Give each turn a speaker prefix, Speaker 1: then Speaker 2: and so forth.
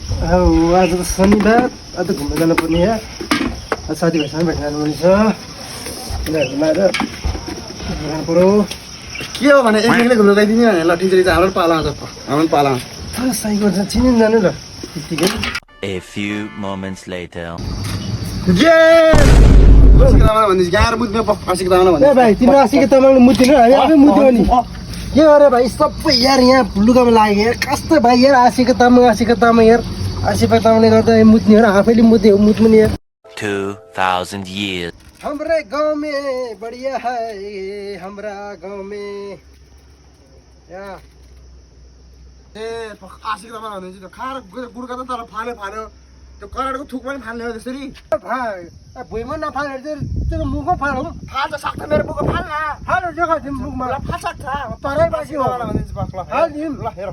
Speaker 1: आज त शनिबार आज घुम्न जानुपर्ने यहाँ साथीभाइसँग भेट्न जानुपर्ने छ उनीहरू आएर जानु पऱ्यो
Speaker 2: के हो भने एक्लै घुम्न गइदिने भने ल ठिक छ हाम्रो पाला आउँछ हाम्रो पाला आउँछ
Speaker 1: साइकल चाहिँ चिनिन जानु ल त्यतिकै
Speaker 3: A few moments later.
Speaker 2: ये आशिकतामा भन्दिस गार मुद्ने आशिकतामा भन्दिस
Speaker 1: ए भाइ तिम्रो आशिक तामाङले मुतिनु हामी आफै मुत्यो नि के गरे भाइ सबै यार यहाँ लुगामा लाग्यो यार कस्तो भाइ यार आशिक तामाङ यार आशिक तामाङले गर्दा मुत्ने हो आफैले मुत्ने हो मुत्नु नि यार
Speaker 3: 2000 years.
Speaker 1: हाम्रा गाउँ में बढिया है हाम्रा गाउँ में या
Speaker 2: ए आशिकतामा भन्दिस त्यो खाएर गुडका त तर फाल्यो त्यो कराडको थुक पनि फाल्ने हो त्यसरी
Speaker 1: भाइ भुइँमा नफालेर चाहिँ त्यो मुखमा फालौँ
Speaker 2: फाल्छ सक्छ मेरो मुखको फाल्न
Speaker 1: फालेर देखाउँथ्यौँ मुखमा
Speaker 2: फाल्छ
Speaker 1: तरै बासी हो
Speaker 2: भन्दिस ल
Speaker 1: हालिदिउँ
Speaker 2: ल हेर